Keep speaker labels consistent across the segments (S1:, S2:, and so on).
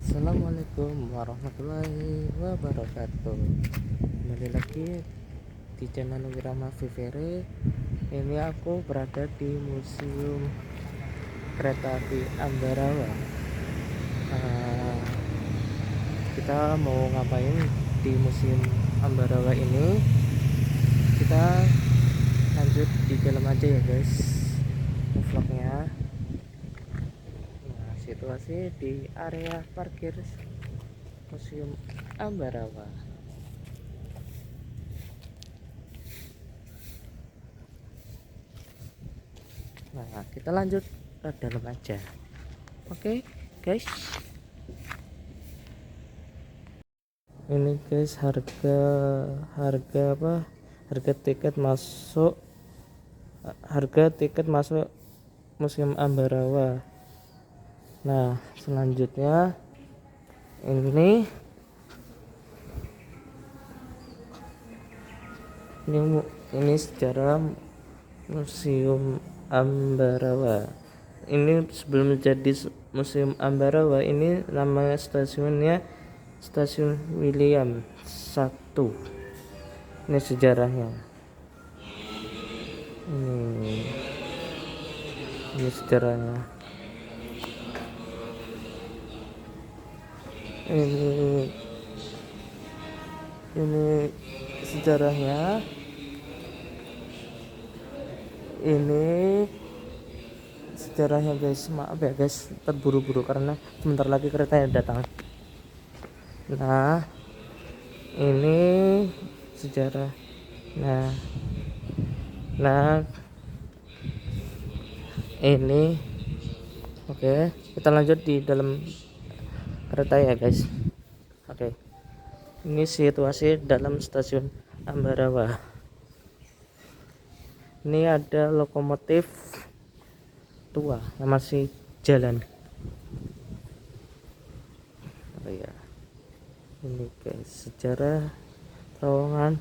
S1: Assalamualaikum warahmatullahi wabarakatuh. Kembali lagi di channel Wirama Vivere. Ini aku berada di Museum Kereta Api Ambarawa. Kita mau ngapain di Museum Ambarawa ini? Kita lanjut di dalam aja ya guys vlognya. Situasi di area parkir Museum Ambarawa. Nah, kita lanjut ke dalam aja. Oke, guys. Ini guys harga apa? Harga tiket masuk Museum Ambarawa. Nah, selanjutnya ini sejarah Museum Ambarawa. Ini sebelum menjadi Museum Ambarawa, ini nama stasiunnya Stasiun William I. Ini sejarahnya. Ini sejarahnya. Ini sejarahnya. Ini sejarahnya guys. Maaf ya guys, terburu-buru karena sebentar lagi keretanya datang. Nah, ini sejarah. Nah, ini oke, kita lanjut di dalam kereta ya guys. Oke, ini situasi dalam stasiun Ambarawa. Ini ada lokomotif tua yang masih jalan. Oh ya, ini guys sejarah terowongan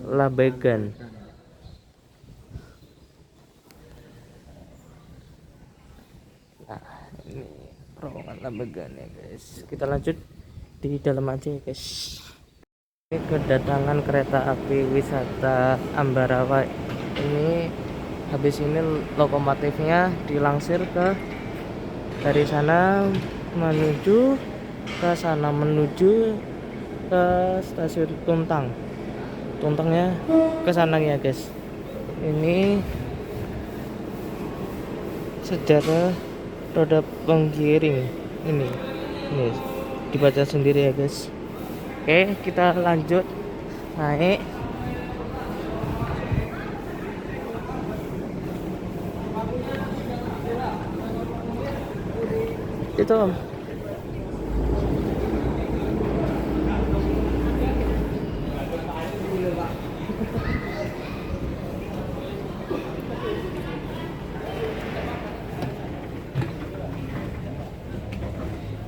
S1: Labegan. Nah, ini terowongan Labegan ya guys. Kita lanjut di dalam aja ya guys. Ini kedatangan kereta api wisata Ambarawa. Ini habis ini lokomotifnya dilangsir dari sana menuju ke stasiun Tuntangnya ke sana ya guys. Ini sejarah roda penggiring. Ini dibaca sendiri ya guys. Oke, kita lanjut naik. Itu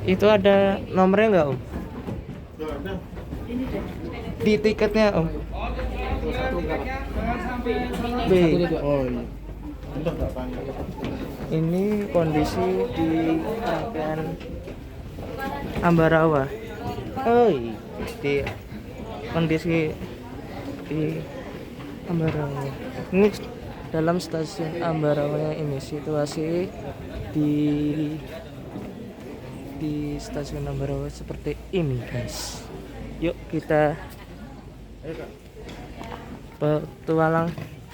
S1: itu ada nomornya nggak Om? Di tiketnya Om. B. Ini kondisi di rangkaian Ambarawa. Di kondisi di Ambarawa. Ini dalam stasiun Ambarawa ini situasi di stasiun Ambarawa seperti ini guys. Yuk kita petualang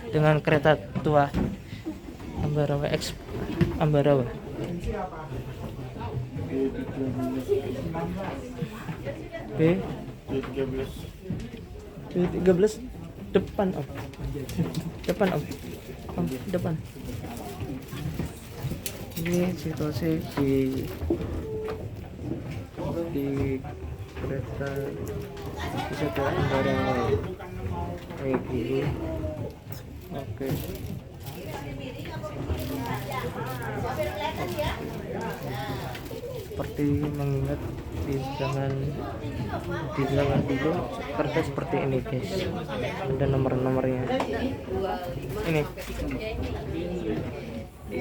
S1: dengan kereta tua Ambarawa X Ambarawa. B13 depan Om. Depan. Ini situasi di kereta wisata Ambarawa kayak gini. Oke. Seperti mengingat di zaman dulu kereta seperti ini guys. Ada nomor-nomornya. Ini Nah,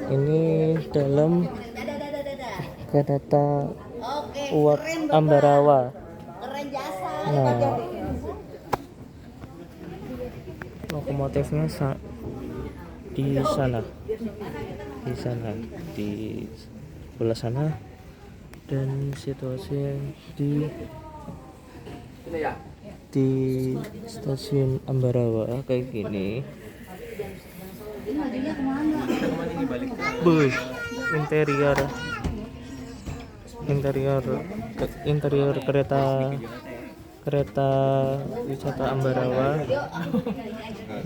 S1: ini dalam kereta uap Ambarawa. Nah, lokomotifnya di sana, di sebelah sana, dan situasi di stasiun Ambarawa kayak gini. Bus interior kereta wisata Ambarawa.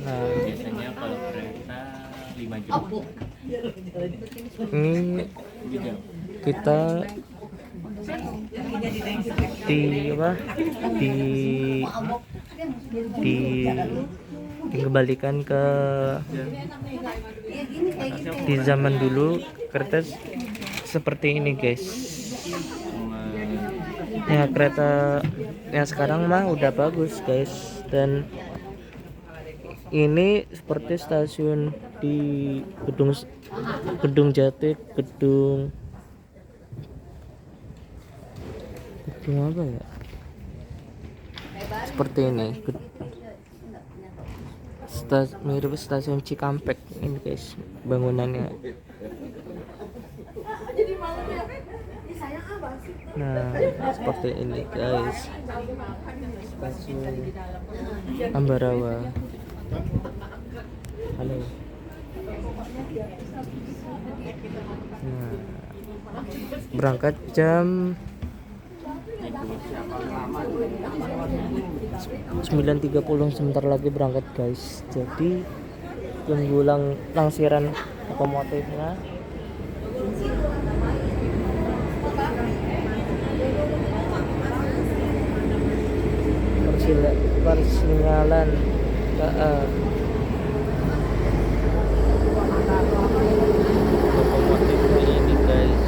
S1: Nah,
S2: biasanya kalau kereta 5 jam.
S1: ini kita dikembalikan ke di zaman dulu. Kereta seperti ini guys. Ya, kereta yang sekarang mah udah bagus guys, dan ini seperti stasiun di gedung Jati, gedung apa ya, seperti ini, mirip stasiun Cikampek ini guys bangunannya. Nah, seperti ini guys stasiun Ambarawa. Halo. Nah, berangkat jam 9.30, sebentar lagi berangkat guys. Jadi tunggu langsiran lokomotifnya. Persinyalan KA lokomotifnya ini guys.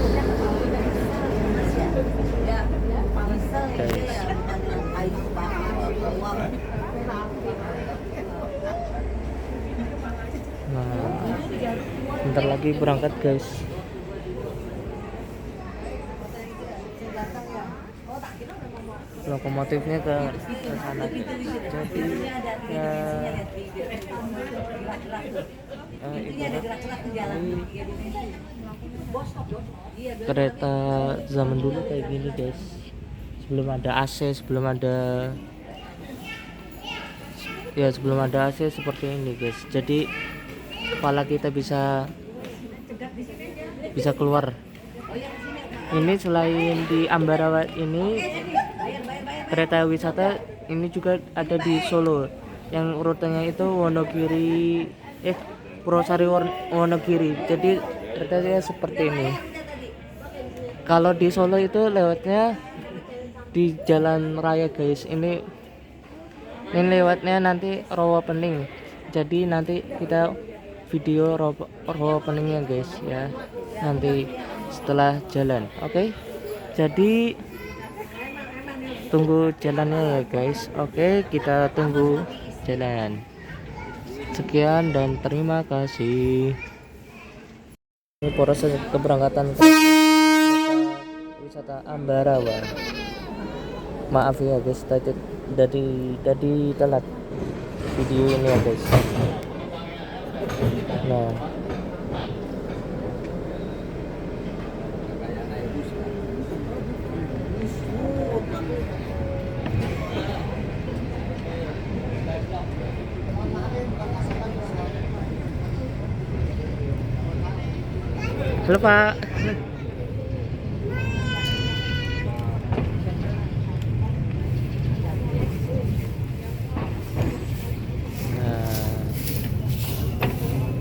S1: Nah, bentar lagi berangkat guys. Lokomotifnya ke sana. Jadi ya, ini kereta zaman dulu kayak gini guys. Sebelum ada AC, sebelum ada AC seperti ini guys. Jadi kepala kita bisa keluar. Ini selain di Ambarawa ini, kereta wisata ini juga ada di Solo, yang rutenya itu Purwosari Wonogiri. Jadi keretanya seperti ini. Kalau di Solo itu lewatnya di jalan raya guys. Ini lewatnya nanti Rawapening. Jadi nanti kita video Rawapeningnya guys ya, nanti setelah jalan. Oke. Jadi tunggu jalannya ya guys. Oke, kita tunggu jalan. Sekian dan terima kasih. Ini proses keberangkatan kereta wisata Ambarawa. Maaf ya guys, tadi telat video ini ya guys. Nah, halo Pak.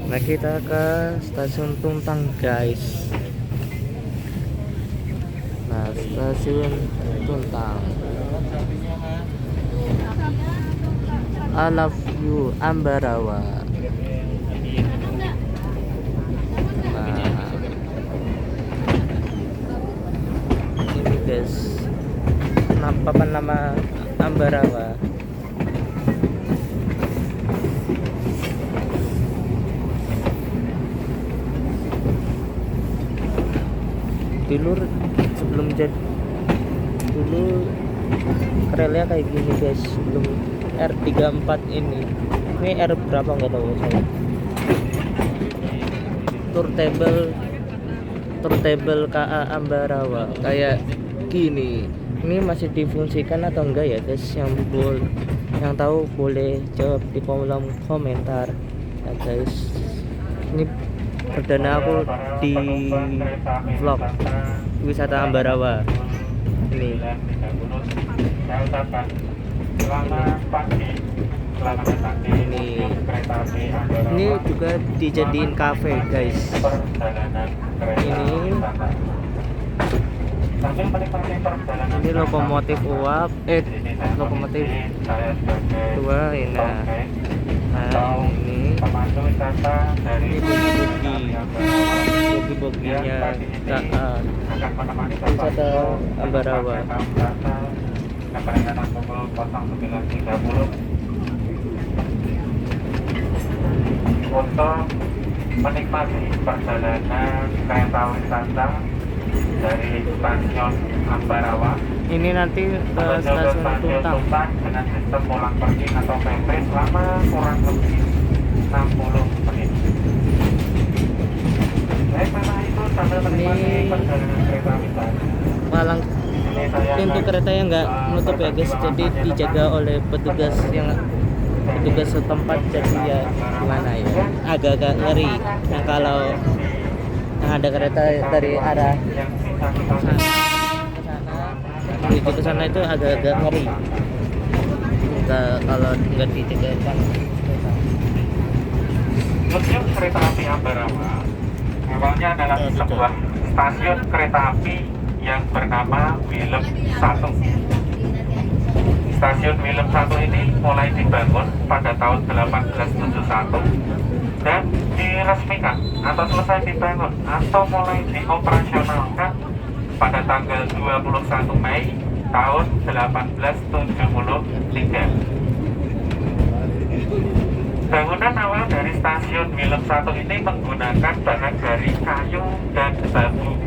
S1: Nah, kita ke stasiun Tuntang guys. Nah, stasiun Tuntang. I love you Ambarawa. Nah, ini guys, papan nama Ambarawa. dulu sebelum jadi dulu relnya kayak gini guys, sebelum R34 ini R berapa nggak tahu saya. turntable KA Ambarawa kayak gini. Ini masih difungsikan atau enggak ya guys? Yang tahu boleh jawab di kolom komentar ya guys. Ini perdana aku di vlog wisata Ambarawa ini. Ini juga dijadiin cafe guys. Ini lokomotif uap, lokomotif dua ini. Nah ini bogi-boginya wisata Ambarawa.
S3: Untuk menikmati perjalanan kereta wisata dari stasiun Ambarawa
S1: ini nanti ke stasiun Tuntang
S3: dengan sistem pulang pergi atau PP selama kurang lebih 60 menit. Baik, karena itu sambil menikmati perjalanan kereta wisata,
S1: palang pintu kereta yang nggak nutup ya guys, jadi dijaga oleh petugas setempat. Jadi ya gimana ya, agak-agak ngeri yang kalau yang ada kereta dari arah menuju ke sana itu agak-agak ngeri kalau nggak dijaga.
S3: Museum Kereta Api Ambarawa awalnya adalah sebuah stasiun kereta api yang bernama Willem 1. Stasiun Willem 1 ini mulai dibangun pada tahun 1871 dan diresmikan atau selesai dibangun atau mulai dioperasionalkan pada tanggal 21 Mei tahun 1873. Bangunan awal dari stasiun Willem 1 ini menggunakan bahan dari kayu dan bambu.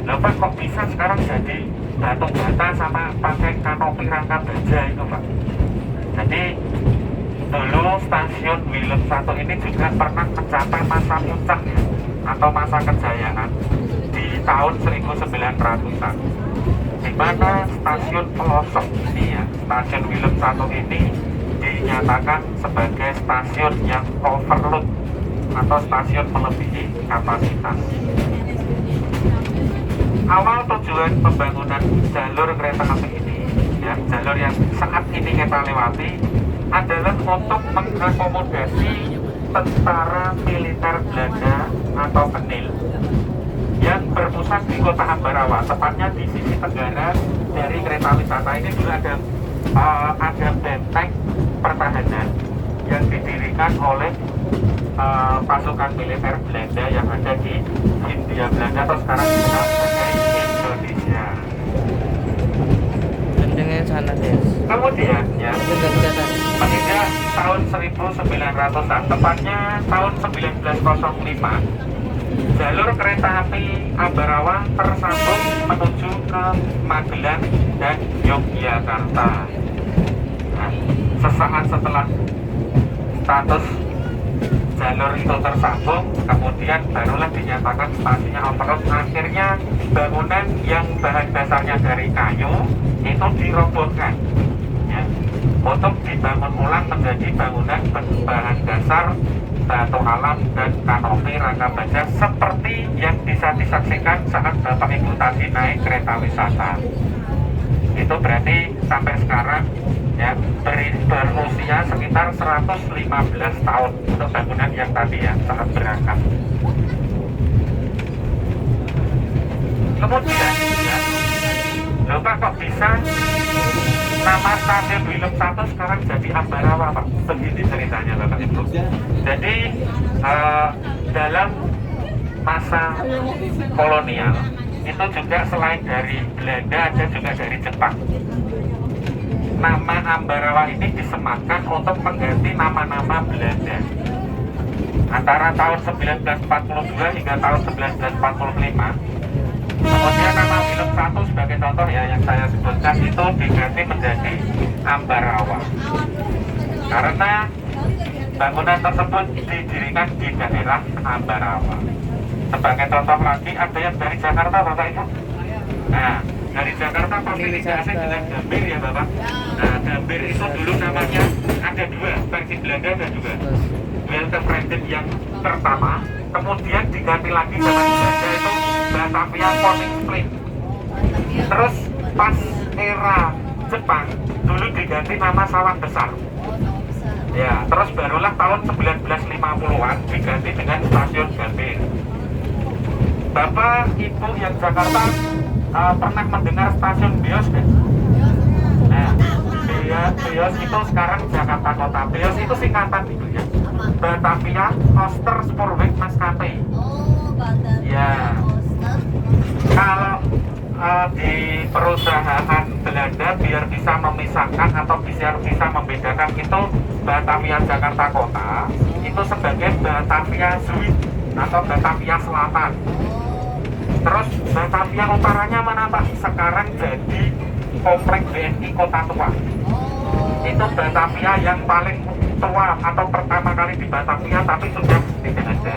S3: Loh Pak, kok bisa sekarang jadi batu bata sama pakai kanopi rangka baja itu Pak? Jadi dulu stasiun Willem 1 ini juga pernah mencapai masa puncak atau masa kejayaan di tahun 1900-an, di mana stasiun pelosok ini ya, stasiun Willem 1 ini dinyatakan sebagai stasiun yang overload atau stasiun melebihi kapasitas. Awal tujuan pembangunan jalur kereta api ini, ya, jalur yang saat ini kita lewati, adalah untuk mengakomodasi tentara militer Belanda atau Penil yang berpusat di kota Ambarawa, tepatnya di sisi tenggara dari kereta wisata ini. Dulu ada benteng pertahanan yang didirikan oleh pasukan militer Belanda yang ada di Hindia Belanda atau sekarang kita sebagai Indonesia.
S1: Bentengnya sana guys.
S3: Kemudian ya, pada tahun 1900-an, tepatnya tahun 1905, jalur kereta api Ambarawa tersambung menuju ke Magelang dan Yogyakarta. Nah, sesaat setelah status jalur itu tersambung, kemudian barulah dinyatakan stasiunnya overload. Akhirnya bangunan yang bahan dasarnya dari kayu itu dirobohkan ya, untuk dibangun ulang menjadi bangunan berbahan dasar batu alam dan kanopi rangka baja seperti yang bisa disaksikan saat Bapak Ibu tadi naik kereta wisata. Itu berarti sampai sekarang ya berusia sekitar 115 tahun untuk bangunan yang tadi ya saat berangkat. Kemudian ya, lupa kok bisa nama stasiun Willem 1 sekarang jadi Ambarawa Pak? Begini ceritanya Bapak Ibu. Jadi dalam masa kolonial itu juga selain dari Belanda ada juga dari Jepang. Nama Ambarawa ini disematkan untuk mengganti nama-nama Belanda. Antara tahun 1942 hingga tahun 1945 Pavilion 1 sebagai contoh ya yang saya sebutkan itu diganti menjadi Ambarawa. Karena bangunan tersebut didirikan di daerah Ambarawa. Sebagai contoh lagi, ada yang dari Jakarta Bapak Ibu? Nah, dari Jakarta pasti tidak asing dengan Gambir ya Bapak. Nah, Gambir itu dulu namanya ada dua, versi Belanda dan juga Weltevreden yang pertama, kemudian diganti lagi sama Belanda itu Batavia Koningsplein. Terus pas era Jepang dulu diganti nama Sawah Besar. Ya, terus barulah tahun 1950-an diganti dengan Stasiun Gambir. Bapak Ibu yang Jakarta pernah mendengar stasiun Bios kan? Nah, Bios itu sekarang Jakarta Kota. Bios itu singkatan itu ya. Batavia Coaster Spoorweg Maskapai. Ya, kalau di perusahaan Belanda biar bisa memisahkan atau bisa membedakan itu Batavia Jakarta Kota itu sebagai Batavia Zuid atau Batavia Selatan. Terus Batavia utaranya mana Pak? Sekarang jadi komplek BNI Kota Tua. Itu Batavia yang paling tua atau pertama kali di Batavia tapi sudah tidak ada.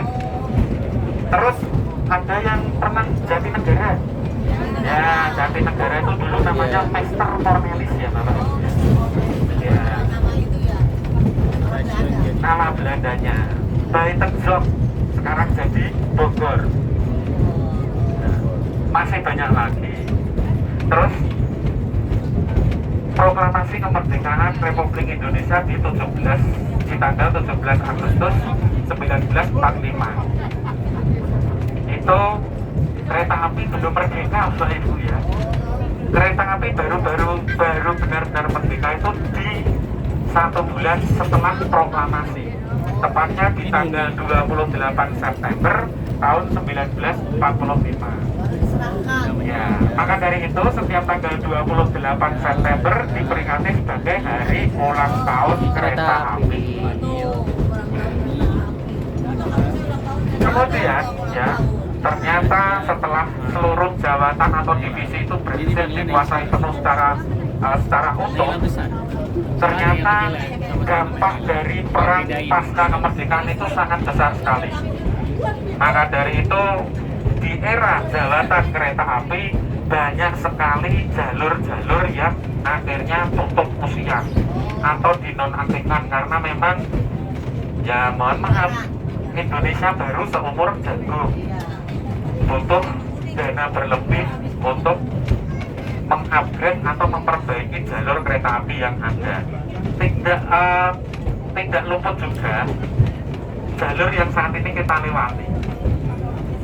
S3: Terus ada yang pernah Jatinegara. Ya, Jatinegara itu dulu namanya Mester Cornelis ya Bapak. Ya. Nama Belandanya Buitenzorg, sekarang jadi Bogor. Masih banyak lagi. Terus proklamasi kemerdekaan Republik Indonesia di tanggal 17 Agustus 1945. Itu kereta api belum merdeka Bapak Ibu ya. Kereta api baru benar-benar merdeka itu di 1 bulan setelah proklamasi. Tepatnya di tanggal 28 September tahun 1945. Ya, maka dari itu setiap tanggal 28 September diperingati sebagai hari ulang tahun kereta api. Kemudian ya, ternyata setelah seluruh jawatan atau divisi itu berhasil dikuasai penuh secara utuh, ternyata dampak dari perang pasca kemerdekaan itu sangat besar sekali. Maka dari itu di era jawatan kereta api banyak sekali jalur-jalur yang akhirnya tutup usia atau dinonaktifkan karena memang ya mohon maaf Indonesia baru seumur jagung, butuh dana berlebih untuk mengupgrade atau memperbaiki jalur kereta api yang ada. Tidak luput juga jalur yang saat ini kita lewati.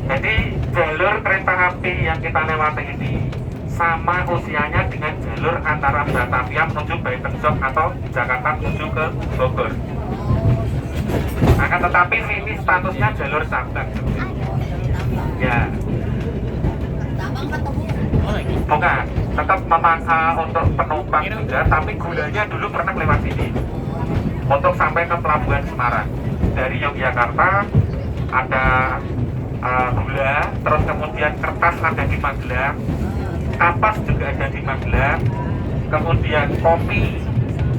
S3: Jadi jalur kereta api yang kita lewati ini sama usianya dengan jalur antara Batavia menuju Buitenzorg atau Jakarta menuju ke Bogor. Akan tetapi ini statusnya jalur cabang. Ya. Bukan, tetap untuk penumpang juga, tapi gulanya dulu pernah lewat sini untuk sampai ke Pelabuhan Semarang. Dari Yogyakarta ada gula, terus kemudian kertas ada di Magelang, kapas juga ada di Magelang, kemudian kopi,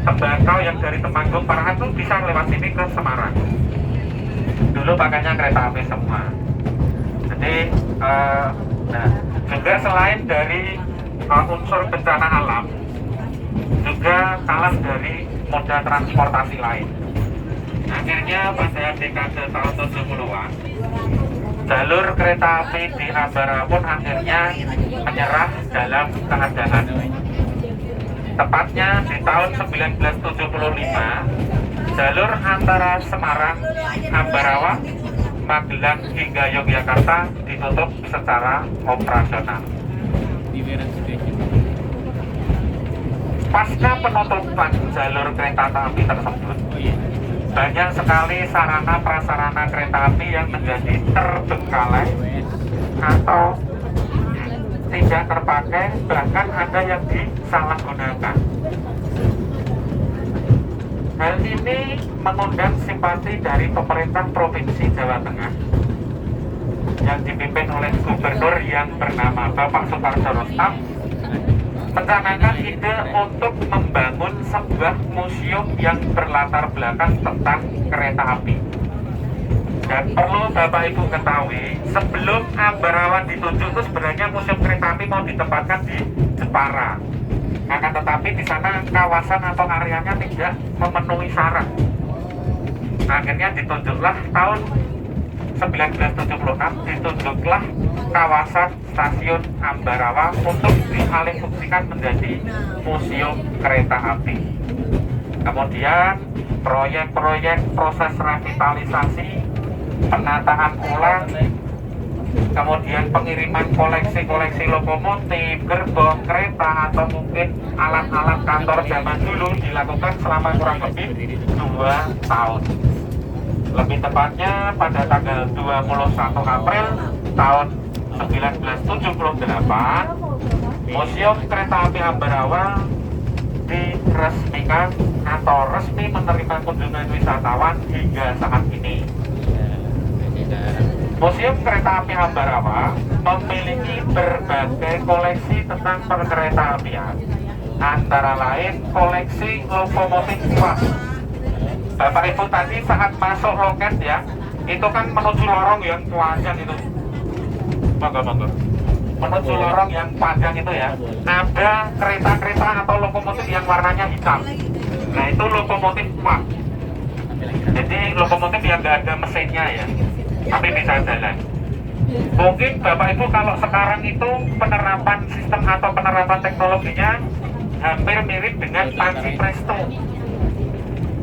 S3: tembakau yang dari Temanggung, Parahan tuh bisa lewat sini ke Semarang. Dulu pakainya kereta api semua. Jadi nah, juga selain dari unsur bencana alam, juga kalah dari moda transportasi lain. Akhirnya pada dekade tahun 70-an, jalur kereta api di Ambarawa pun akhirnya menyerah dalam keadaan. Tepatnya di tahun 1975, jalur antara Semarang, Ambarawa, Magelang hingga Yogyakarta ditutup secara operasional. Pasca penutupan jalur kereta api tersebut, banyak sekali sarana prasarana kereta api yang menjadi terbengkalai atau tidak terpakai, bahkan ada yang disalahgunakan. Hal ini mengundang simpati dari pemerintah Provinsi Jawa Tengah. yang dipimpin oleh gubernur yang bernama Bapak Soekarno Rustam mencanangkan ide untuk membangun sebuah museum yang berlatar belakang tentang kereta api. Dan perlu Bapak Ibu ketahui, sebelum Ambarawa ditunjuk itu sebenarnya museum kereta api mau ditempatkan di Jepara. Akan tetapi di sana kawasan atau areanya tidak memenuhi syarat. Akhirnya ditunjuklah tahun 1976 ditunjuklah kawasan stasiun Ambarawa untuk dialihfungsikan menjadi museum kereta api. Kemudian proyek-proyek proses revitalisasi, penataan ulang, kemudian pengiriman koleksi-koleksi lokomotif, gerbong kereta atau mungkin alat-alat kantor zaman dulu dilakukan selama kurang lebih 2 tahun. Lebih tepatnya pada tanggal 21 April tahun 1978, Museum Kereta Api Ambarawa diresmikan atau resmi menerima kunjungan wisatawan hingga saat ini. Museum Kereta Api Ambarawa memiliki berbagai koleksi tentang perkereta-apian, antara lain koleksi lokomotif uap. Bapak Ibu tadi saat masuk loket ya, itu kan menuju lorong yang panjang itu. Monggo. Menuju lorong yang panjang itu ya, ada kereta-kereta atau lokomotif yang warnanya hitam. Nah itu lokomotif uap. Jadi lokomotif yang nggak ada mesinnya ya, tapi bisa jalan. Mungkin Bapak Ibu kalau sekarang itu penerapan sistem atau penerapan teknologinya hampir mirip dengan panci presto.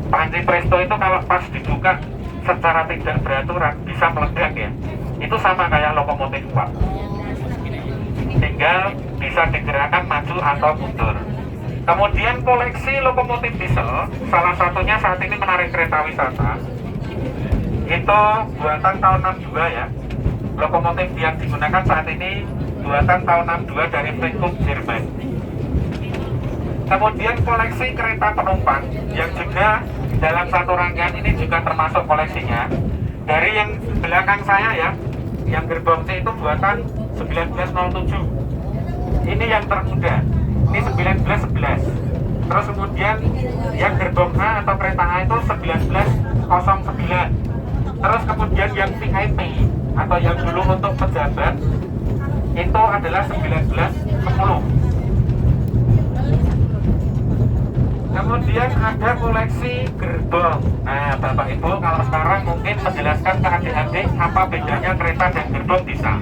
S3: Panci presto itu kalau pas dibuka secara tidak beraturan bisa meledak ya. Itu sama kayak lokomotif uap. Tinggal bisa digerakkan maju atau mundur. Kemudian koleksi lokomotif diesel, salah satunya saat ini menarik kereta wisata. Itu buatan tahun 62 ya. Lokomotif yang digunakan saat ini buatan tahun 62 dari Friedrich Jerman. Kemudian koleksi kereta penumpang yang juga dalam satu rangkaian ini juga termasuk koleksinya. Dari yang belakang saya ya, yang gerbong C itu buatan 1907. Ini yang termuda, ini 1911. Terus kemudian yang gerbong A atau kereta A itu 1909. Terus kemudian yang VIP atau yang dulu untuk pejabat itu adalah 1910. Kemudian ada koleksi gerbong. Nah, Bapak Ibu kalau sekarang mungkin menjelaskan ke adik-adik apa bedanya kereta dan gerbong bisa.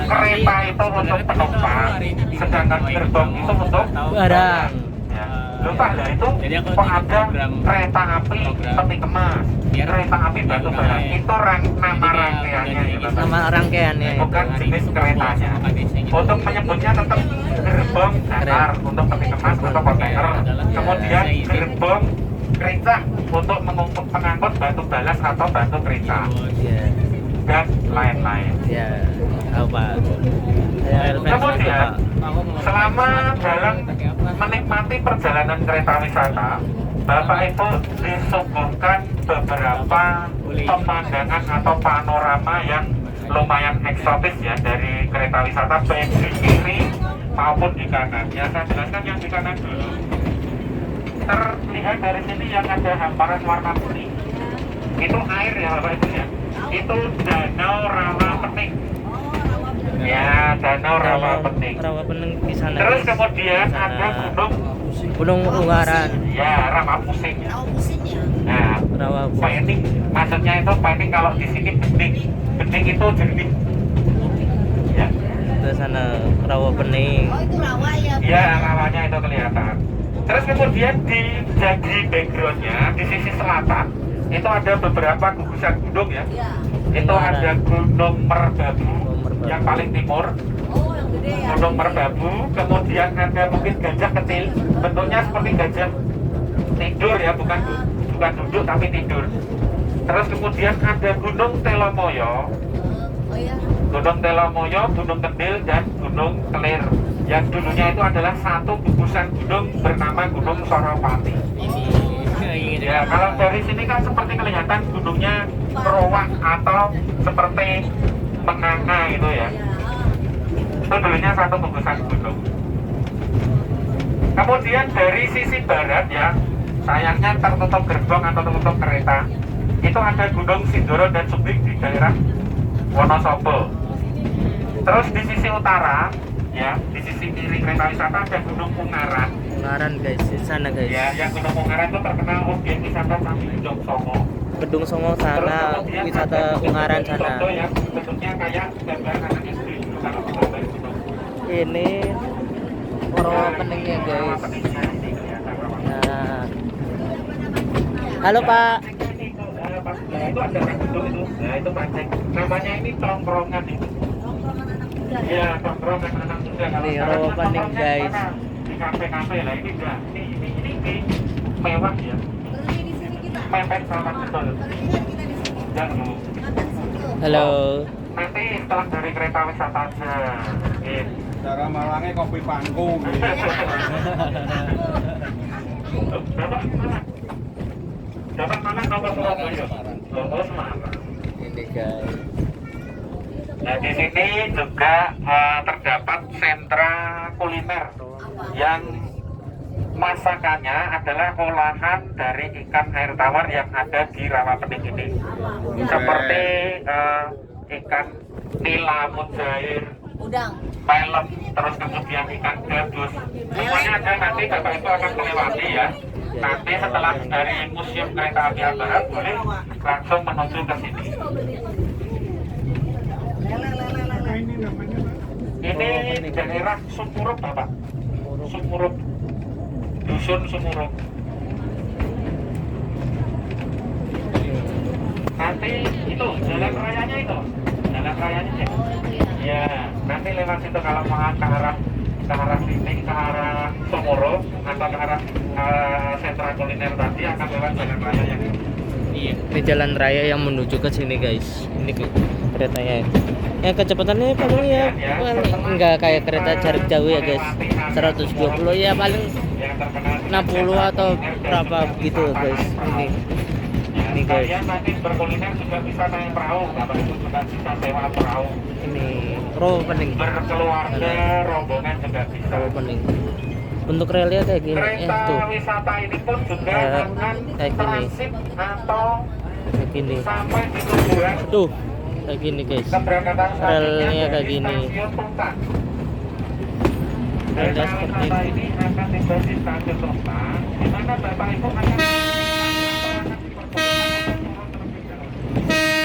S3: Kereta itu untuk penumpang, sedangkan gerbong itu untuk
S1: Barang.
S3: ya. Lupa lah itu kok ada kereta api peti kemas, kereta api batu bara. Itu nama rangkaiannya ya, Bapak.
S1: Nama rangkaiannya.
S3: Bukan jenis keretanya. Untuk menyebutnya tetap gerbong datar untuk peti kemas atau kontainer. Kemudian gerbong kereta untuk mengangkut batu balas atau batu kereta
S1: Iya.
S3: dan lain-lain.
S1: Iya. Apa?
S3: Kemudian selama dalam menikmati perjalanan kereta wisata, Bapak Ibu disuguhkan beberapa pemandangan atau panorama yang lumayan eksotis ya dari kereta wisata baik di kiri maupun di kanan. Ya saya jelaskan yang di kanan dulu. Terlihat dari sini yang ada hamparan warna kuning. Itu air ya Bapak Ibu ya. Itu Danau Rawa Pening. Ya, Danau Rawa Pening.
S1: Rawa Pening di sana.
S3: Terus kemudian
S1: Di sana.
S3: ada
S1: Gunung Ungaran.
S3: ya Rawa Pusing ya. Nah,
S1: Rawa
S3: pening maksudnya itu pening kalau di sini bening. Bening itu jernih. Ya.
S1: Ke sana Rawa Pening.
S4: Oh itu rawa ya?
S3: Ya, rawanya itu kelihatan. Terus kemudian di jadi backgroundnya di sisi selatan itu ada beberapa gugusan gunung ya.
S4: Iya.
S3: Itu ada Gunung Merbabu yang paling timur.
S4: Oh yang gede ya?
S3: Gunung Merbabu, kemudian ada mungkin gajah kecil, bentuknya seperti gajah tidur ya, bukan duduk tapi tidur. Terus kemudian ada Gunung Telomoyo,
S4: Oh ya?
S3: Gunung Telomoyo, Gunung Kendil dan Gunung Kelir. Yang dulunya itu adalah satu gugusan gunung bernama Gunung Sorowati. Ya, kalau dari sini kan seperti kelihatan gunungnya berowak atau seperti Penanga itu ya. Itu dulunya satu gugusan gunung. Kemudian dari sisi barat ya, sayangnya tertutup gerbong atau tertutup kereta. Itu ada Gunung Sindoro dan Sumbing di daerah Wonosobo. Terus di sisi utara, ya, di sisi kiri kereta wisata ada Gunung Ungaran.
S1: Ungaran guys, di sana guys.
S3: Ya, yang Gunung Ungaran itu terkenal objek wisata Candi Gedong Songo.
S1: Gedung Songo sana,
S3: kemudian
S1: wisata
S3: ada
S1: Ungaran
S3: Gunung
S1: sana.
S3: Contoh yang bentuknya kayak gambar anak SD itu kalau gambar itu.
S1: Ini rawa peningnya guys. Nah. Halo Pak.
S3: Itu ada gedung itu. Nah, itu Panceng. Namanya ini tongkrongan itu. Iya, tongkrongan anak muda. Kalau
S1: Nih,
S3: sekarang
S1: rawa
S3: kan
S1: pening
S3: tongkrongnya
S1: guys.
S3: di mana? Di kafe-kafe lah, ini enggak. Ini mewah ya.
S4: Berhenti di sini kita.
S3: Pepet sama betul.
S4: Berhenti kan kita di sini.
S3: Enggak dulu.
S4: Makan situ.
S1: Halo.
S3: Nanti setelah dari kereta wisata aja. Gitu.
S5: Cara malangnya kopi panggung.
S3: Bapak mana? Bapak mana nomor Surabaya? Oh, Semarang.
S1: Ini guys.
S3: Nah, di sini juga terdapat sentra kuliner yang masakannya adalah olahan dari ikan air tawar yang ada di Rawapening ini. Seperti ikan nila, mujair,
S4: Udang.
S3: pelem, terus kemudian ikan gabus. Semuanya ada, nanti Bapak Ibu akan melewati ya. Nanti setelah dari Museum Kereta Api Ambarawa boleh langsung menuju ke sini. Ini daerah Sumurup Bapak. Sumurup. Dusun Sumurup. Nanti itu jalan rayanya itu. Jalan rayanya ya. Ya, nanti lewat situ kalau mau ke arah sini, ke arah Sumurup atau ke arah sentra kuliner tadi akan lewat jalan raya yang ini.
S1: Iya, ini jalan raya yang menuju ke sini guys. Ini keretanya. Ya kecepatannya paling ya enggak kayak kereta jarak jauh ya guys. 120 ya paling
S3: Yang terkenal
S1: 60 atau berapa gitu guys. Ini guys.
S3: Kalian nanti berkuliner juga bisa naik perahu, Bapak Ibu juga bisa sewa perahu.
S1: Ini rawa pening.
S3: Berkeluarga, rombongan juga bisa.
S1: Rawa pening. Untuk relnya kayak gini.
S3: Kereta
S1: Tuh.
S3: wisata ini pun juga
S1: Ya,
S3: akan
S1: kayak gini.
S3: transit atau
S1: Kayak gini.
S3: sampai di tujuan.
S1: Tuh. Kayak gini guys.
S3: Keberangkatan
S1: Relnya
S3: selanjutnya
S1: kayak
S3: dari
S1: gini.
S3: Stasiun Tumpang.
S1: Relnya
S3: Kereta
S1: seperti
S3: wisata
S1: ini.
S3: ini akan tiba di Stasiun Tumpang, di mana Bapak Ibu akan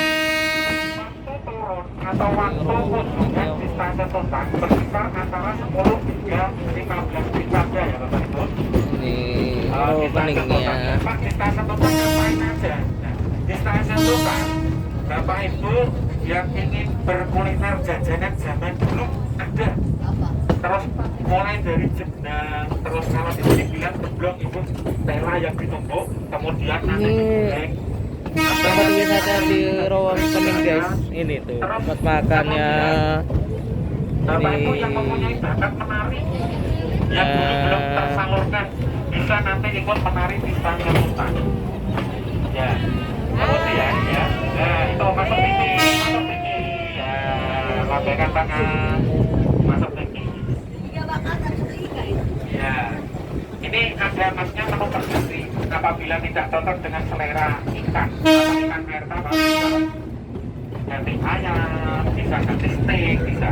S3: waktu turun atau waktu kunjungan di Stasiun Tumpang berkisar antara 10 hingga 15 menit saja ya Bapak Ibu.
S1: Ini
S3: Di
S1: rawa
S3: Stasiun
S1: peningnya.
S3: Tumpang, Pak, di Stasiun Tumpang ngapain aja? Nah, di Stasiun Tumpang Bapak Ibu yang ingin berkuliner jajanan zaman dulu ada.
S4: Apa?
S3: Terus mulai dari jenang, terus kalau di sini bilang geblong itu tela yang ditumbuk, kemudian nanti
S1: Ini
S3: digoreng.
S1: tempat wisata di rawa pening guys. Ini tuh tempat makannya.
S3: Bapak Ibu
S1: Ini
S3: yang mempunyai bakat menari yang dulu belum tersalurkan bisa nanti ikut menari di Stasiun Tumpang. Ya, kemudian ya, nah itu masuk TV, ya, lambaikan tangan, masuk TV.
S4: Tiga bakal satu ikan itu.
S3: Ya, ini ada masnya menu bergizi. Apabila tidak cocok dengan selera ikan atau ikan air tawar, bisa ganti ayam, bisa ganti steak, bisa.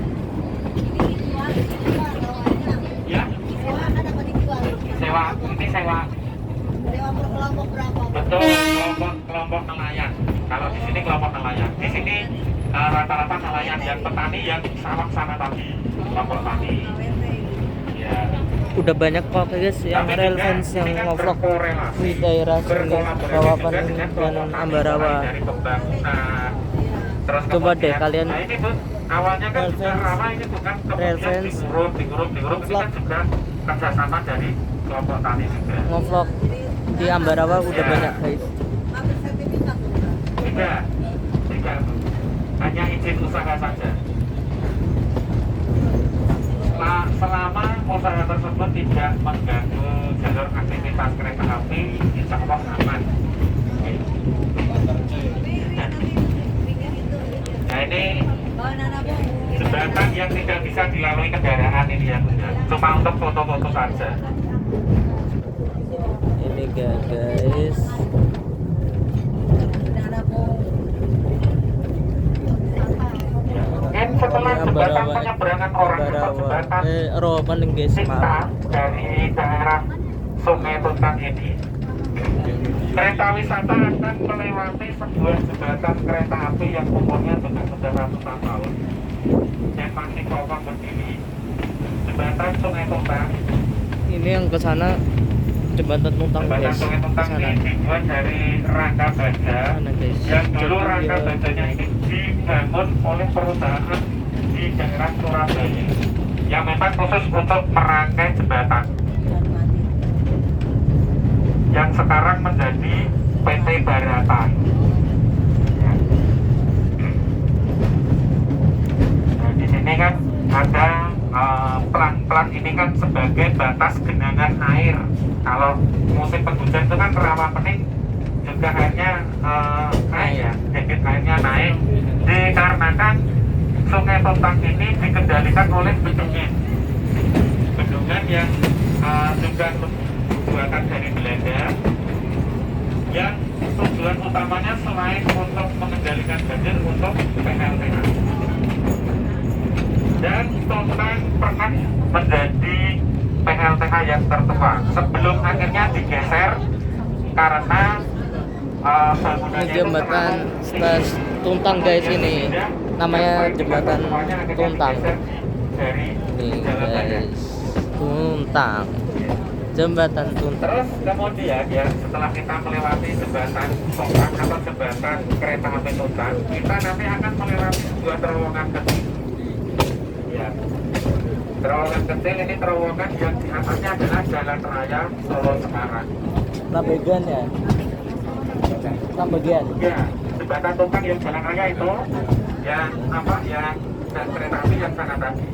S4: Ini dijual, tawarannya.
S3: Ya,
S4: Disewa kan apa dijual?
S3: sewa, ini sewa.
S4: Sewa per kelompok berapa?
S3: Betul, kelompok nelayan. Kalau di sini kelompok nelayan. Di sini rata-rata nelayan yang petani yang sawah sana tadi, kelompok tani. Ya.
S1: udah banyak kok guys yang
S3: Tapi
S1: real
S3: juga
S1: fans yang
S3: ini kan
S1: ngevlog
S3: berkorelasi,
S1: di daerah sini
S3: berkolaborasi
S1: Rawapening
S3: juga dengan
S1: dan
S3: kelompok tani
S1: Ambarawa.
S3: dari pembangunan. Terus
S1: Coba deh
S3: kemudian,
S1: kalian
S3: nah ini Bu, awalnya kan
S1: real
S3: juga
S1: fans,
S3: rawa ini bukan
S1: real
S3: kemudian
S1: fans,
S3: digrup ini
S1: vlog.
S3: kan juga kerjasama dari kelompok tani juga.
S1: ngevlog di Ambarawa udah
S3: Ya.
S1: banyak guys.
S4: Ambil sertifikat tuh.
S3: Tidak, Bu. Hanya izin usaha saja. Selama usaha tersebut tidak mengganggu jalur aktivitas kereta api, insya Allah aman. Oke. yang tidak bisa dilalui kendaraan ini ya Bunda. Cuma untuk foto-foto saja.
S1: Ini guys.
S3: Dan setelah
S1: Ini
S3: jembatan
S1: Ambarawa.
S3: penyeberangan orang atau jembatan
S1: Ropan nih guys,
S3: Cinta
S1: maaf.
S3: dari daerah Sungai Tuntang ini, kereta wisata akan melewati sebuah jembatan kereta api yang umurnya sudah ratusan tahun dan masih kokoh berdiri. Jembatan Sungai Tuntang.
S1: Ini yang ke sana jembatan Tuntang
S3: Jembatan
S1: guys.
S3: Sungai Tuntang
S1: Ke sana.
S3: ini dibuat dari rangka baja
S1: Sana guys.
S3: yang dulu
S1: Jadi,
S3: rangka bajanya ini dibangun oleh perusahaan di daerah Surabaya yang memang khusus untuk merangkai jembatan yang sekarang menjadi PT Barata. Ya. Nah, di sini kan ada pelang-pelang ini kan sebagai batas genangan air. Kalau musim penghujan itu kan rawa pening juga hanya naik ya, debit airnya naik dikarenakan Sungai Tuntang ini dikendalikan oleh bendungan. Bendungan yang juga buatan dari Belanda yang tujuan utamanya selain untuk mengendalikan banjir untuk PLTH. Dan Tuntang pernah menjadi PLTH yang tertua sebelum akhirnya digeser karena
S1: Ini jembatan Tuntang guys, ini namanya jembatan Tuntang. Nih guys, Tuntang, jembatan Tuntang.
S3: Terus kemudian ya setelah kita melewati jembatan Tuntang atau jembatan kereta api Tuntang, kita nanti akan melewati sebuah terowongan kecil. Ya, terowongan kecil ini terowongan yang di atasnya adalah Jalan Raya Solo Semarang.
S1: Lambegan ya, Lambegan.
S3: Ya, jembatan Tuntang yang Jalan Raya itu yang apa yang dan kereta api yang sana tadi.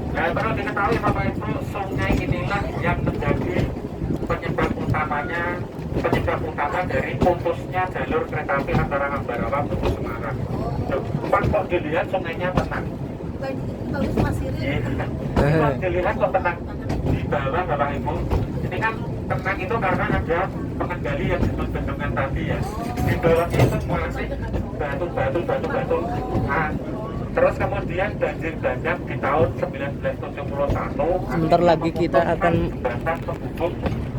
S3: Ya perlu diketahui Bapak Ibu, sungai inilah yang menjadi penyebab utama dari putusnya jalur kereta api antara Ambarawa menuju Semarang. Pas kok dilihat sungainya tenang.
S4: Bagus Mas Iri.
S3: Pas dilihat kok tenang di bawah Bapak Ibu. Ini kan tenang itu karena ada pengendali yang disebut bendungan tadi ya. Di bawahnya itu masih batu. Nah, terus kemudian banjir bandang di tahun 1971.
S1: Sebentar lagi kita akan
S3: jembatan penghubung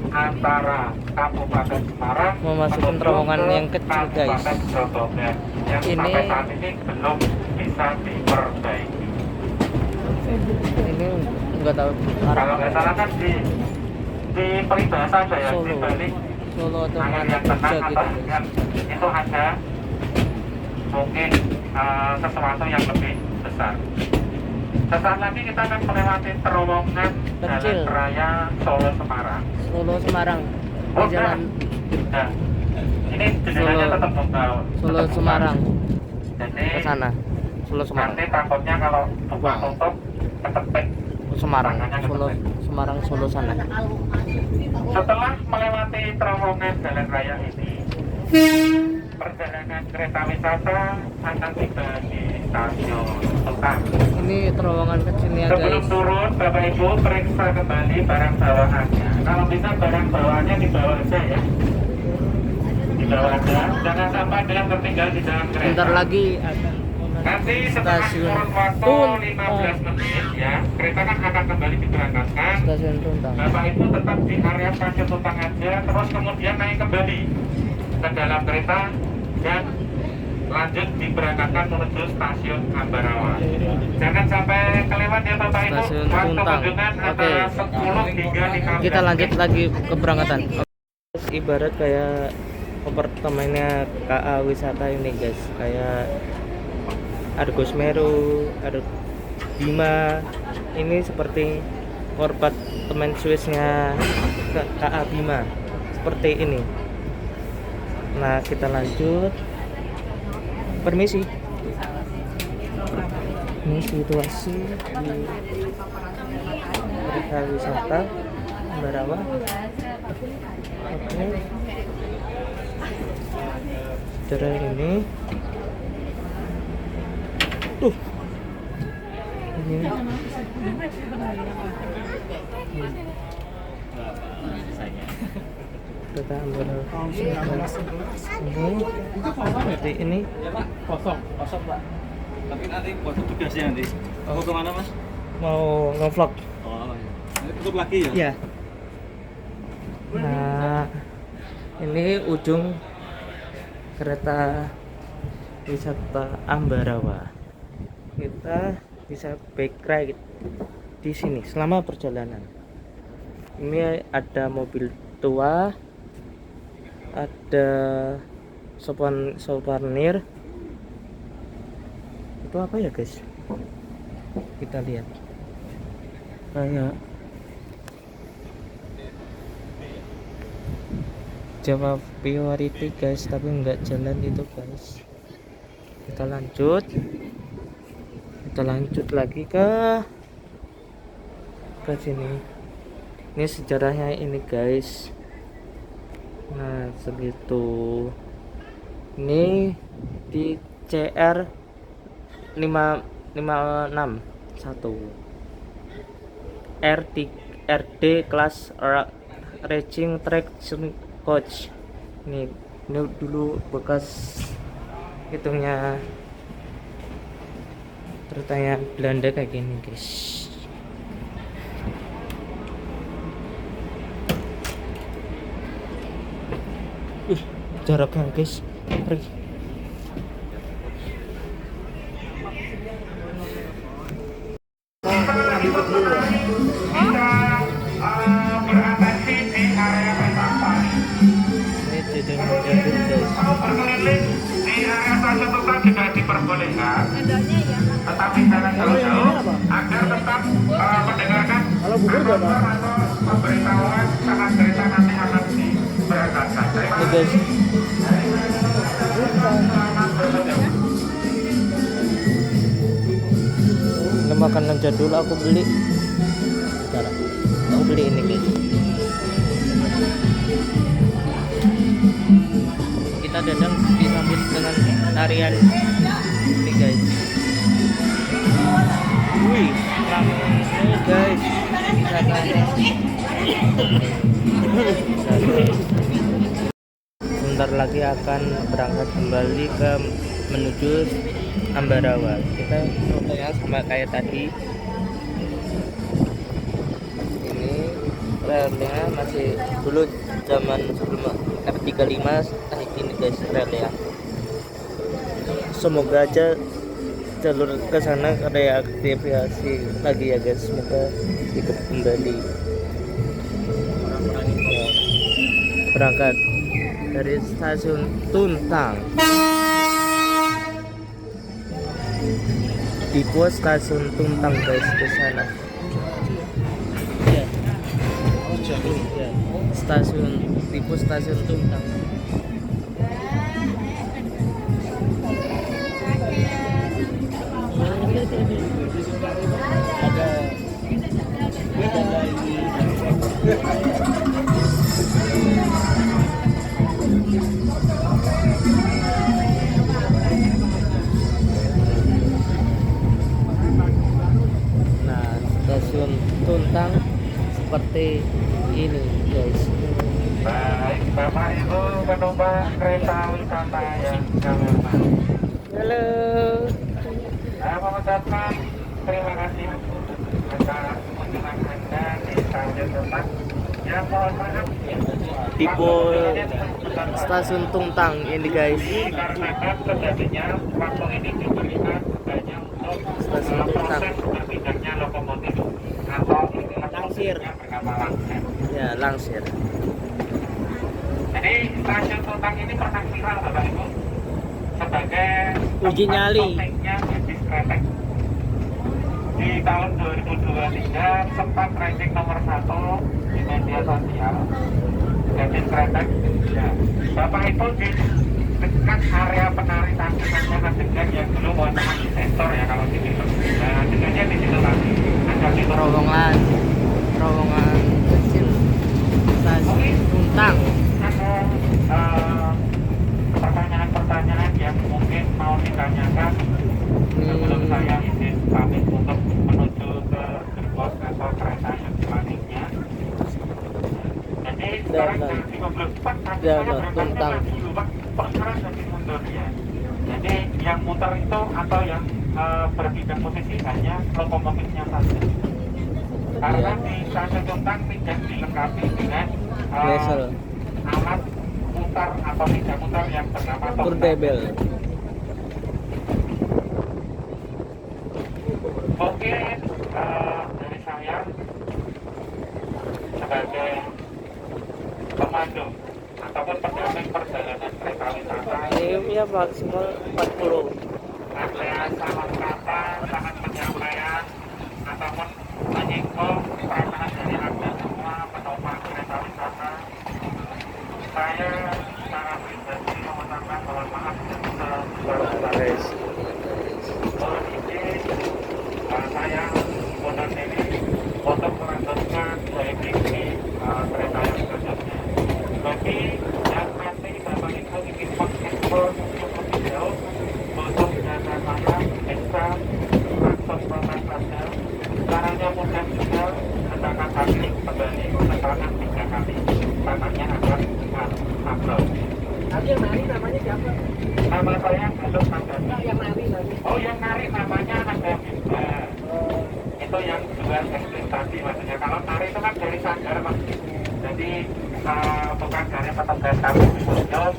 S3: antara Kabupaten Semarang
S1: memasuki terowongan yang kecil guys.
S3: Kabupaten Jombang yang
S1: Ini-
S3: sampai saat ini belum bisa diperbaiki.
S1: Ini nggak tahu
S3: Kalau nggak salah kan di peribahasa ada ya, di
S1: Solo,
S3: balik
S1: Solo atau
S3: air
S1: mana
S3: yang
S1: kerja
S3: tenang
S1: gitu
S3: atau
S1: guys.
S3: yang itu ada mungkin sesuatu yang lebih besar. Sesaat lagi kita akan melewati terowongan
S1: Kecil.
S3: Jalan Raya Solo Semarang.
S1: Solo Semarang.
S3: Oh,
S1: Di jalan
S3: Nah, ini jendelanya
S1: Solo.
S3: tetap buka.
S1: Solo Semarang
S3: Jadi
S1: ke sana. Solo Semarang.
S3: nanti takutnya kalau buka
S1: Wow.
S3: tutup ketepek.
S1: Semarang, Solo sana.
S3: Setelah melewati terowongan jalan raya ini, perjalanan kereta wisata akan tiba di stasiun Tuntang.
S1: Ini terowongan kecilnya
S3: Sebelum
S1: guys.
S3: turun, Bapak Ibu periksa kembali barang bawaannya. Kalau bisa barang bawaannya dibawa aja ya. Dibawa aja. Jangan sampai ada yang tertinggal di dalam kereta.
S1: Bentar lagi akan
S3: Nanti setelah
S1: Stasiun
S3: kurun waktu
S1: Tuntang.
S3: 15 menit ya, kereta kan akan kembali diberangkatkan.
S1: Stasiun Tuntang.
S3: Bapak Ibu tetap di area stasiun Tuntang aja, terus kemudian naik kembali ke dalam kereta dan lanjut diberangkatkan menuju stasiun Ambarawa. Jangan sampai kelewat ya Bapak Ibu.
S1: Stasiun
S3: Waktu
S1: Tuntang.
S3: kunjungan
S1: Oke.
S3: antara 10 hingga 15
S1: Kita lanjut
S3: menit.
S1: lagi keberangkatan. Ibarat kayak apartemennya KA wisata ini guys, kayak Argos Meru, Bima. Ini seperti apartemen Swissnya KA Bima, seperti ini. Nah kita lanjut. Permisi. Ini situasi di kereta wisata Ambarawa. Oke. Saudara ini Ini
S2: Saya.
S1: kereta Ambarawa. Ini seperti ini.
S5: Kosong Pak. Tapi nanti buat tugasnya nanti. Mau kemana Mas?
S1: Mau ngevlog.
S5: Oh, iya. Nanti tutup lagi ya?
S1: Ya. Nah, ini ujung kereta wisata Ambarawa. Kita bisa bike ride di sini selama perjalanan. Ini ada mobil tua, ada souvenir. Itu apa ya guys? Kita lihat. Kayak Java Priority guys, tapi nggak jalan itu guys. Kita lanjut lagi ke sini. Ini sejarahnya ini guys. Nah segitu. Ini di CR 5561 RD kelas racing track coach. Ini dulu bekas hitungnya ceritanya Belanda kayak gini guys. Jaraknya guys.
S3: Beratraksi di area wisata.
S1: Ini jadi menjadi guys.
S3: Berkeliling di area stasiun Tuban juga diperbolehkan,
S4: Tendanya ya.
S3: tetapi jangan jauh-jauh agar tetap mendengarkan announcer atau pemberitahuan saat kereta nanti akan diberangkatkan. Terima
S1: Ini guys. Ini makanan jadul aku beli. Bentar. Aku beli ini guys. Kita dadang disambut dengan tarian ini guys. Wih, ramai guys. Wisatanya. Sebentar lagi akan berangkat kembali ke menuju Ambarawa. Kita rutenya sama kayak tadi. Ini relnya masih dulu zaman sebelum F35 kayak gini guys relnya. Semoga aja jalur ke sana reaktivasi lagi ya guys. Semoga hidup kembali. Ya. Berangkat dari stasiun Tuntang. Di pos stasiun Tuntang guys ke sana. Ya. Ya. Di pos stasiun Tuntang. Nah, stasiun Tuntang seperti ini guys.
S3: Baik, Bapak Ibu penumpang kereta wisata yang kami hormati.
S1: Halo.
S3: Saya mengucapkan terima kasih atas kunjungan Anda di stasiun Tuntang. Yang mohon maaf
S1: Tipe stasiun Tuntang ini guys.
S3: dikarenakan terjadinya waktu ini diberikan hanya untuk
S1: Stasiun Tuntang.
S3: proses berpindahnya lokomotif atau
S1: Langsir.
S3: bernama langsir.
S1: Ya, langsir.
S3: Jadi stasiun Tuntang ini pernah viral Bapak Ibu sebagai
S1: Uji
S3: tempat
S1: nyali.
S3: syutingnya bisnis kretek. Di tahun 2023 sempat ranking nomor 1 di media sosial bisnis kretek. Ya. Bapak Ibu di dekat area penari tangkisannya adegan yang dulu mohon maaf di sensor ya kalau di situ. Nah, adegannya di situ tadi. Ada di
S1: Terowongan kecil stasiun Tuntang.
S3: ada pertanyaan-pertanyaan yang mungkin mau ditanyakan sebelum saya izin pamit untuk menuju
S1: Tuntang.
S3: dulu Pak, kok sekarang jadi mundur ya. Jadi yang muter itu atau yang berpindah posisi hanya lokomotifnya saja. Karena di stasiun Tuntang tidak dilengkapi dengan
S1: Wesel.
S3: alat putar atau tidak putar yang bernama Tuntang.
S1: Turntabel.
S3: Oke, dari saya sebagai pemandu ataupun pendamping perjalanan kereta wisata
S1: Ini ya maksimal 40.
S3: Adrian salah kata, sangat penyampaian ataupun menyinggung perasaan dari Anda semua penumpang kereta wisata. Saya secara pribadi mengucapkan mohon maaf sebesar-besarnya. Mohon izin saya mundur diri untuk melanjutkan baik ini kereta yang selanjutnya. Bagi yang nanti Bapak Ibu ingin mengeksplor cukup jauh untuk data saya bisa akses proses Anda. Caranya mudah juga, tekan kaki kembali tekan 3 kali. Tangannya akan upload.
S4: Tapi yang nari namanya siapa?
S3: Nama saya Gatot Nagari.
S4: Yang nari tadi.
S3: Oh, yang nari namanya Nada Bimba. Itu yang jual ekstrim tadi maksudnya. Kalau nari itu kan dari sanggar mas. Jadi bukan dari petugas kami di Bojong.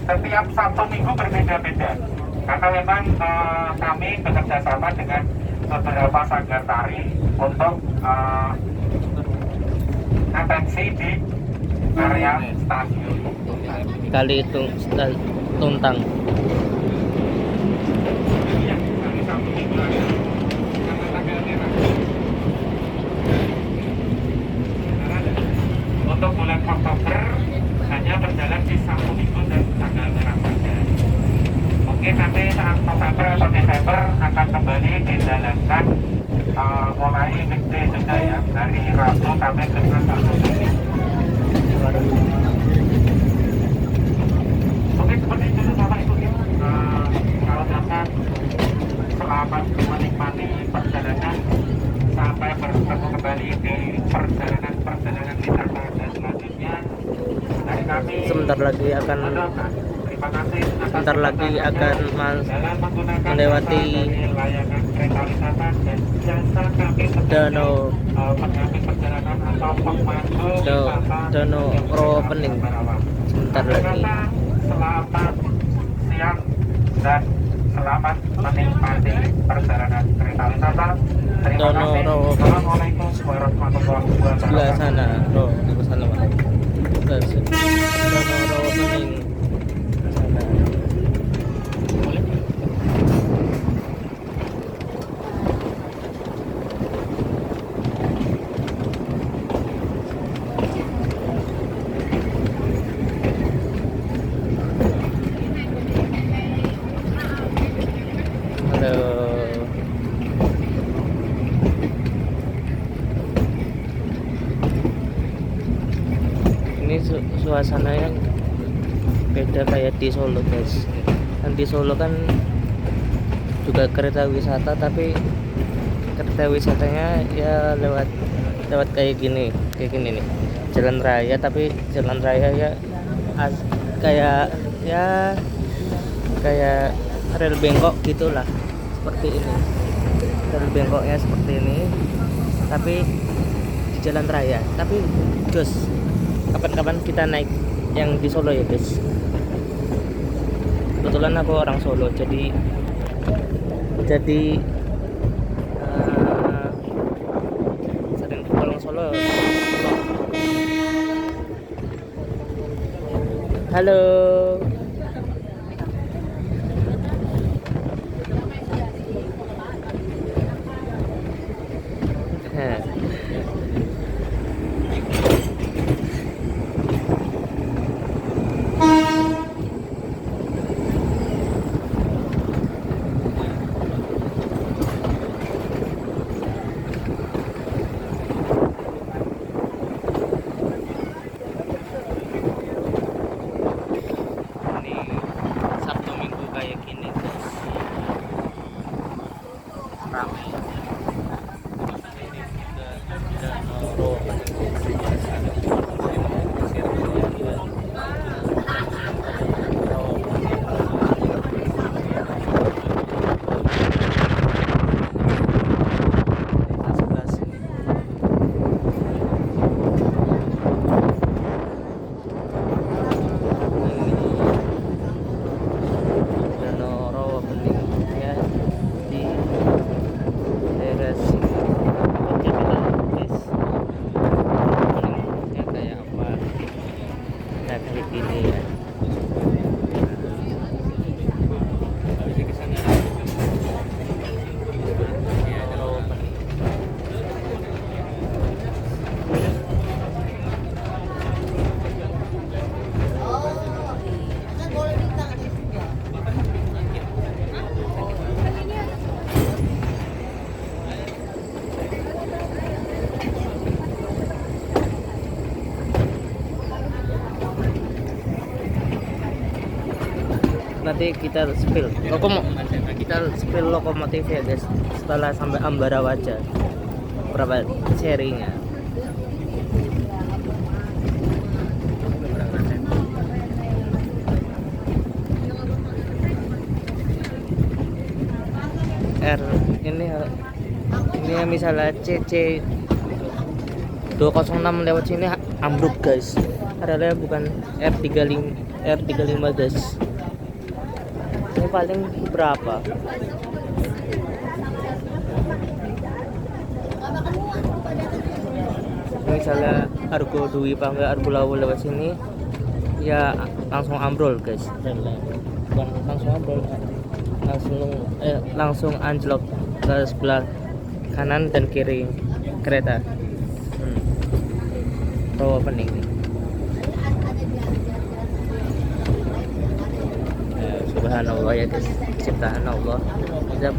S3: Setiap Sabtu Minggu berbeda-beda. Karena memang kami bekerja sama dengan beberapa sanggar tari untuk atensi di area stasiun.
S1: Kali itu Tuntang.
S3: Iya, hari Sabtu Minggu ada. Karena tanggal merah. Untuk bulan Oktober hanya berjalan di Sabtu Minggu dan tanggal merah saja. Mungkin nanti saat November atau Desember akan kembali dijalankan mulai weekday juga ya, dari Rabu sampai ke Sabtu. Oke, seperti itu Bapak Ibu ya. Kalau dapat selamat menikmati perjalanan sampai bertemu kembali di perjalanan wisata dan selanjutnya dari kami.
S1: Sebentar lagi akan
S3: Terima kasih
S1: sebentar lagi akan
S3: dalam menggunakan
S1: melewati
S3: jasa dari layanan kereta wisata dan jasa kami
S1: Danau
S3: pendamping perjalanan atau pemandu wisata
S1: Danau Opening. Sebentar lagi.
S3: Selamat siang dan selamat menikmati perjalanan kereta wisata. Terima kasih. Assalamualaikum warahmatullahi
S1: Sebelah
S3: wabarakatuh.
S1: sana. Oh, di sana mana? Danau Opening. Sana. Halo. Ini suasana yang beda kayak di Solo guys. Kan di Solo kan juga kereta wisata, tapi kereta wisatanya ya lewat kayak gini nih, jalan raya, tapi jalan raya ya kayak rel bengkok gitulah, seperti ini. Rel bengkoknya seperti ini, tapi di jalan raya. Tapi Gus, kapan-kapan kita naik yang di Solo ya guys. Kebetulan aku orang Solo, jadi sering pulang Solo. Halo. nanti kita spill lokomotif ya guys setelah sampai Ambarawa aja berapa serinya. R ini misalnya CC 206 lewat sini ambruk guys, padahal bukan R35 guys. Ini paling berapa? Misalnya Argo Dwi Pangga Argo Lawu lewat sini ya langsung ambrol guys. Bukan langsung ambrol, langsung anjlok ke sebelah kanan dan kiri kereta. Tahu pening nih. Subhanallah ya guys, ciptaan Allah. Kita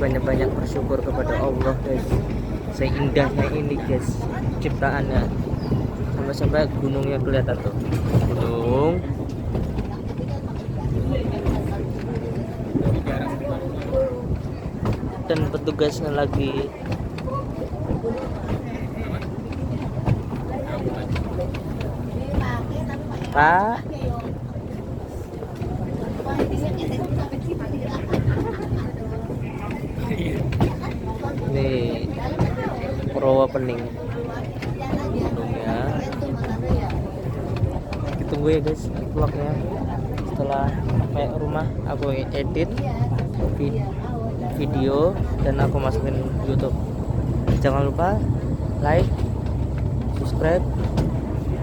S1: banyak bersyukur kepada Allah guys. Seindahnya ini guys ciptaannya, sampai gunungnya kelihatan tuh, gunung. Dan petugasnya lagi Pak. Nih Purwo Pening gunungnya. Ditunggu ya guys vlognya. Setelah sampai rumah aku edit video dan aku masukin YouTube. Jangan lupa like, subscribe,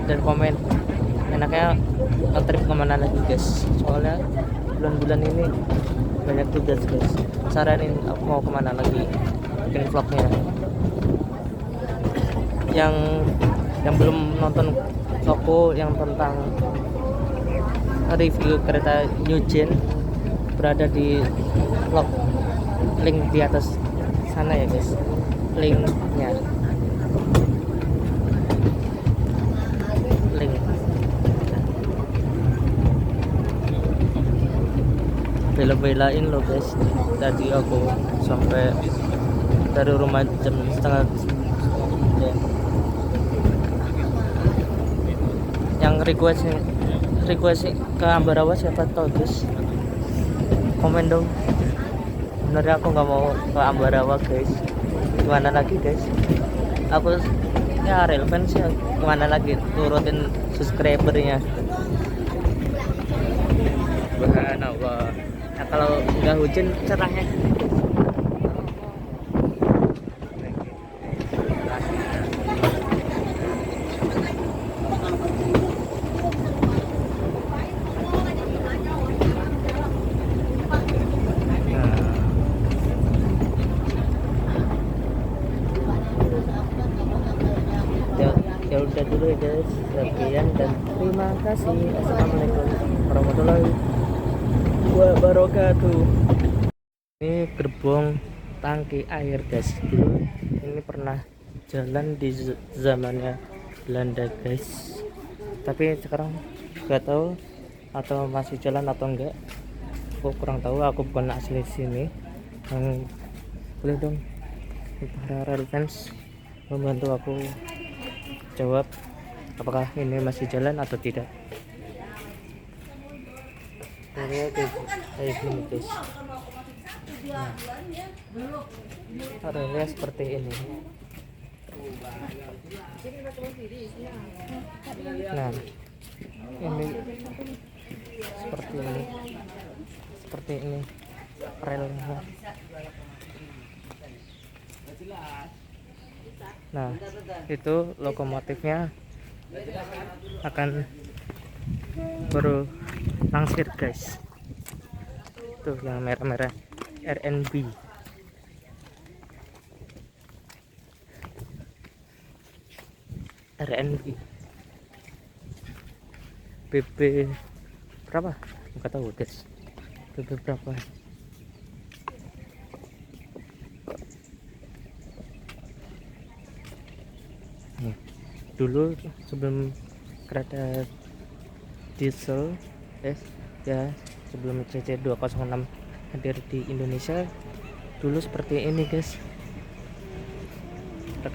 S1: dan komen. Enaknya nge-trip kemana lagi guys, soalnya bulan-bulan ini banyak tugas guys. Saranin aku mau kemana lagi bikin vlognya. Yang belum nonton vlogku yang tentang review kereta Newgen berada di vlog, link di atas sana ya guys, linknya. Bela-belain lo guys, tadi aku sampai dari rumah jam setengah 9. Yang request ke Ambarawa siapa tau guys, komen dong. Sebenarnya aku nggak mau ke Ambarawa guys, gimana lagi guys, aku ya real fans ya, gimana lagi turutin subscribernya. Subhanallah. Nah, kalau nggak hujan cerahnya. Ya udah dulu ya guys, sekian dan terima kasih. Assalamualaikum warahmatullahi wabarakatuh. Ini gerbong tangki air guys. Dulu ini pernah jalan di zamannya Belanda guys, tapi sekarang nggak tahu atau masih jalan atau enggak, aku kurang tahu. Aku bukan asli sini. Boleh dong para real fans membantu aku jawab apakah ini masih jalan atau tidak. Area kayak gini guys. Nah, area seperti ini. Nah, ini seperti ini relnya. Nah, itu lokomotifnya akan baru langsir guys. Tuh yang merah-merah RNB. BB berapa? Nggak tahu guys. BB berapa? Nih, dulu sebelum kereta diesel ya, sebelum CC206 hadir di Indonesia dulu seperti ini guys,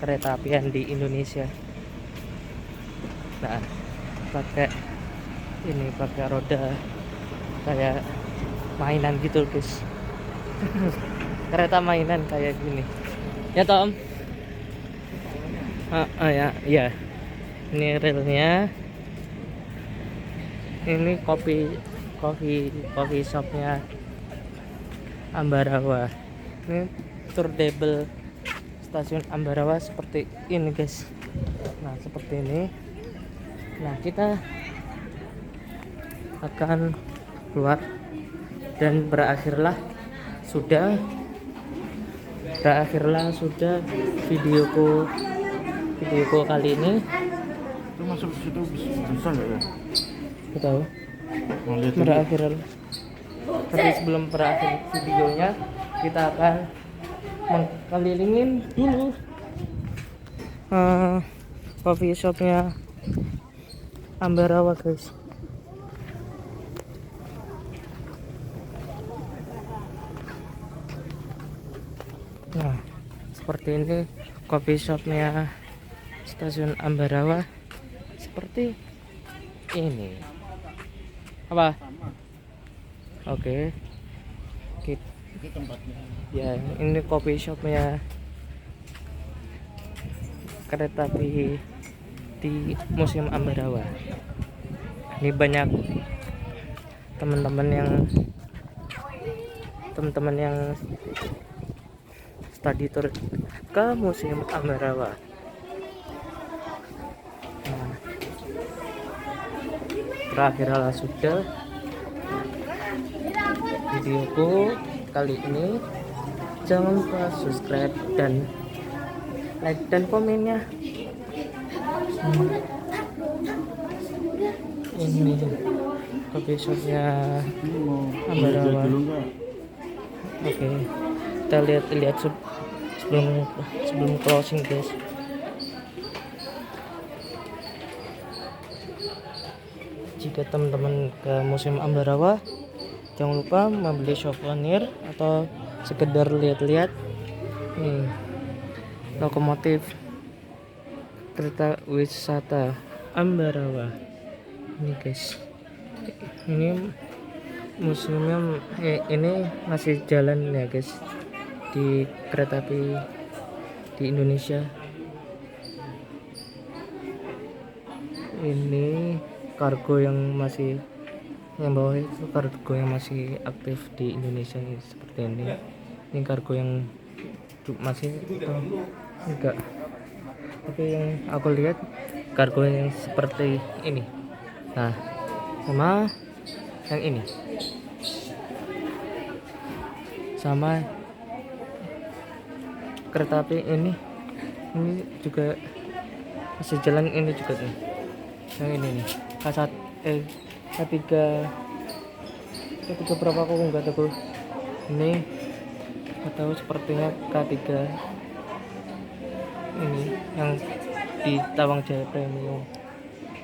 S1: kereta apian di Indonesia. Nah, pakai roda kayak mainan gitu guys. Kereta mainan kayak gini ya Tom. Ya ini relnya, ini coffee shopnya Ambarawa. Ini turnable stasiun Ambarawa seperti ini guys. Nah seperti ini. Nah kita akan keluar dan berakhirlah sudah videoku kali ini.
S5: Itu masuk situ bisa nggak ya?
S1: Nggak tahu. Berakhir. Tapi sebelum berakhir videonya, kita akan mengkelilingin dulu coffee shopnya Ambarawa guys. Nah seperti ini coffee shopnya stasiun Ambarawa, seperti ini. Apa? Oke.
S5: Itu tempatnya.
S1: Ya ini coffee shopnya kereta api di Museum Ambarawa. Ini banyak teman-teman yang study tour ke Museum Ambarawa. Nah, berakhirlah sudah videoku kali ini. Jangan lupa subscribe dan like dan komennya. Ini coffee shopnya Ambarawa. Oke, kita lihat sebelum closing guys. Jika teman-teman ke Museum Ambarawa, jangan lupa membeli souvenir atau sekedar lihat-lihat lokomotif kereta wisata Ambarawa ini guys. Ini museumnya ini masih jalan ya guys di kereta api di Indonesia. Ini kargo yang bawah itu kargo yang masih aktif di Indonesia nih, seperti ini. Ini kargo yang masih enggak, tapi yang aku lihat kargo yang seperti ini. Nah sama yang ini, sama kereta api ini juga masih jalan. Ini juga nih, yang ini nih K3 berapa aku nggak tahu. Ini atau sepertinya K3 ini yang di Tawang Jaya Premium.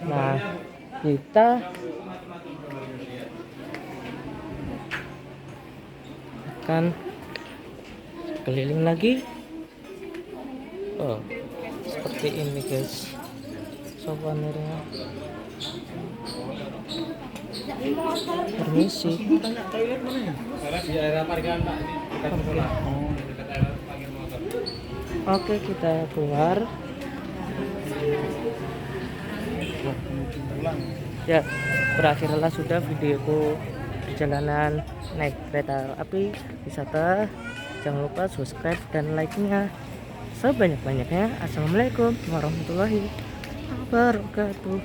S1: Nah kita akan keliling lagi. Seperti ini guys souvenirnya. Permisi. Oke, kita keluar. Ya, berakhirlah sudah videoku perjalanan naik kereta api wisata. Jangan lupa subscribe dan like-nya sebanyak-banyaknya. Assalamualaikum warahmatullahi wabarakatuh.